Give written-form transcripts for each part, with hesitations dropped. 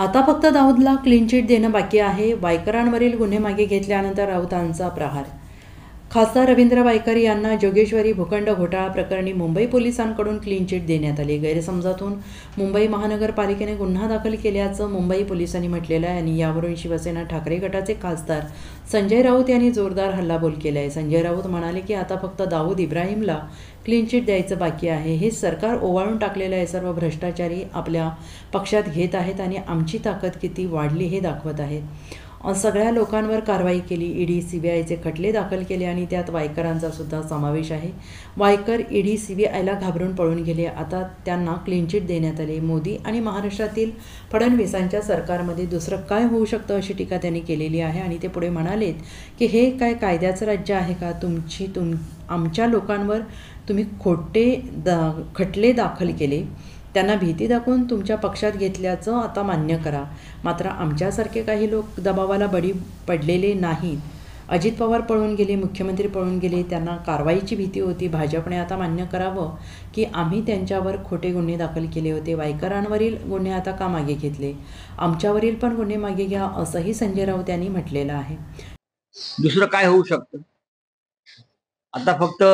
आता फक्त दाऊदला clean chit देणं बाकी आहे. वायकरांवरील गुन्हे मागे घेतल्यानंतर राऊतांचा प्रहार. खासदार रवींद्र वायकर यांना जोगेश्वरी भूखंड घोटाळा प्रकरणी मुंबई पोलिसांकडून क्लीन चिट देण्यात आली. गैरसमजातून मुंबई महानगरपालिकेने गुन्हा दाखल केल्याचं मुंबई पोलिसांनी म्हटलेलं आहे आणि यावरून शिवसेना ठाकरे गटाचे खासदार संजय राऊत यांनी जोरदार हल्लाबोल केला आहे. संजय राऊत म्हणाले की आता फक्त दाऊद इब्राहिमला क्लीन चिट द्यायचं बाकी आहे. हे सरकार ओवाळून टाकलेलं आहे. सर्व भ्रष्टाचारी आपल्या पक्षात घेत आहेत आणि आमची ताकद किती वाढली हे दाखवत आहेत. सगळ्या लोकांवर कारवाई केली. ईडी सीबीआयचे खटले दाखल केले आणि त्यात वायकरांचा सुद्धा समावेश आहे. वायकर ईडी सीबीआयला घाबरून पळून गेले. आता त्यांना क्लीन चिट देण्यात आली. मोदी आणि महाराष्ट्रातील फडणवीसांच्या सरकारमध्ये दुसरं काय होऊ शकतं अशी टीका त्यांनी केलेली आहे आणि ते पुढे म्हणालेत की हे काय कायद्याचं राज्य आहे का? आमच्या लोकांवर तुम्ही खटले दाखल केले, त्यांना भीती दाखवून तुमच्या पक्षात घेतल्याचं आता मान्य करा. मात्र आमच्यासारखे काही लोक दबावाला बळी पडलेले नाहीत. अजित पवार पळून गेले, मुख्यमंत्री पळून गेले, त्यांना कारवाईची भीती होती. भाजपने आता मान्य करावं की आम्ही त्यांच्यावर खोटे गुन्हे दाखल केले होते. वायकरांवरील गुन्हे आता का मागे घेतले? आमच्यावरील पण गुन्हे मागे घ्या असंही संजय राऊत यांनी म्हटलेलं आहे. दुसरं काय होऊ शकतं? आता फक्त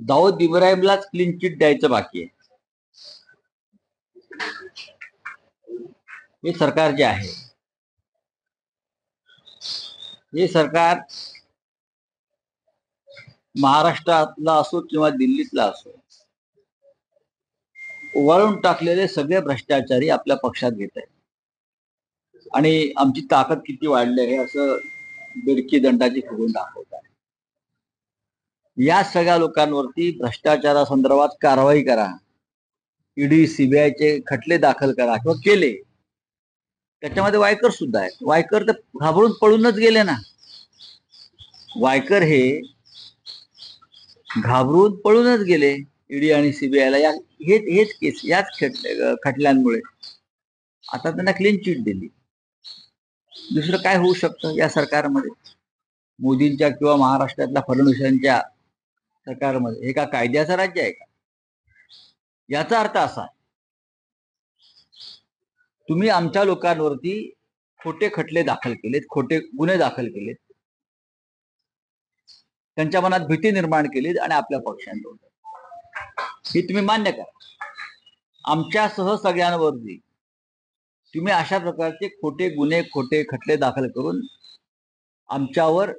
दाऊद इब्राहिमलाच क्लीन चिट द्यायचं बाकी आहे. हे सरकार जे आहे, हे सरकार महाराष्ट्रातला असो किंवा दिल्लीतला असो, ओवाळून टाकलेले सगळे भ्रष्टाचारी आपल्या पक्षात घेत आहेत आणि आमची ताकद किती वाढली आहे असं बिडकी दंडाची फुगून दाखवत आहे. या सगळ्या लोकांवरती भ्रष्टाचारासंदर्भात कारवाई करा. ईडी सीबीआयचे खटले दाखल करा किंवा केले. त्याच्यामध्ये वायकर सुद्धा आहे. वायकर तर घाबरून पळूनच गेले ना. वायकर हे घाबरून पळूनच गेले ईडी आणि सीबीआयला. हेच केस, याच खटल्यांमुळे आता त्यांना क्लीन चिट दिली. दुसरं काय होऊ शकतं या सरकारमध्ये? मोदींच्या किंवा महाराष्ट्रातल्या फडणवीसांच्या सरकारमध्ये हे का कायद्याचं राज्य आहे का? याचा अर्थ असा, तुम्ही आमच्या लोकांवरती खोटे खटले दाखल केलेत, खोटे गुन्हे दाखल केलेत, त्यांच्या मनात भीती निर्माण केली आणि आपल्या पक्षांवर ही तुम्ही मान्य करा. आमच्यासह सगळ्यांवरती तुम्ही अशा प्रकारचे खोटे गुन्हे, खोटे खटले दाखल करून आमच्यावर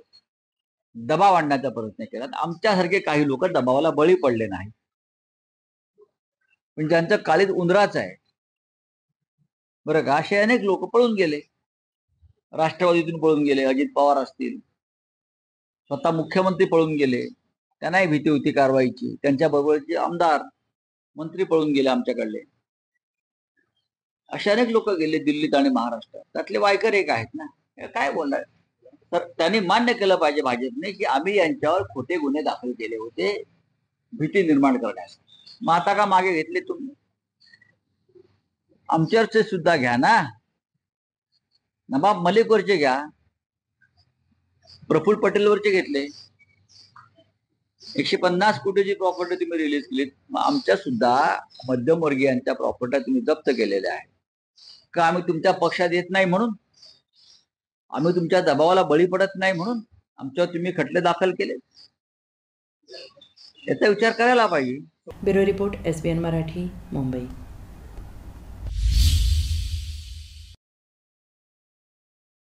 दबाव आणण्याचा प्रयत्न केला. आमच्यासारखे काही लोक दबावाला बळी पडले नाही, पण ज्यांचं काळीज उंदराचं आहे बरं का, असे अनेक लोक पळून गेले. राष्ट्रवादीतून पळून गेले. अजित पवार असतील, स्वतः मुख्यमंत्री पळून गेले. त्यांनाही भीती होती कारवाईची. त्यांच्याबरोबरचे आमदार मंत्री पळून गेले आमच्याकडले. असे अनेक लोक गेले दिल्लीत आणि महाराष्ट्रात. त्यातले वायकर एक आहेत ना. काय बोलणार? तर त्यांनी मान्य केलं पाहिजे भाजपने की आम्ही यांच्यावर खोटे गुन्हे दाखल केले होते भीती निर्माण करण्यासाठी. मग आता का मागे घेतले तुम्ही? आमच्यावरचे सुद्धा घ्या ना. नवाब मलिकवरचे घ्या, प्रफुल्ल पटेलवरचे घेतले. 150 कोटीची प्रॉपर्टी तुम्ही रिलीज केलीत. मग आमच्या सुद्धा मध्यमवर्गीयांच्या प्रॉपर्ट्या तुम्ही जप्त केलेल्या आहेत का? आम्ही तुमच्या पक्षात येत नाही म्हणून? आम्ही तुमच्या दबावाला बळी पडत नाही म्हणून आमच्यावर तुम्ही खटले दाखल केले? याचा विचार करायला पाहिजे. Bureau report, SBN Marathi, Mumbai.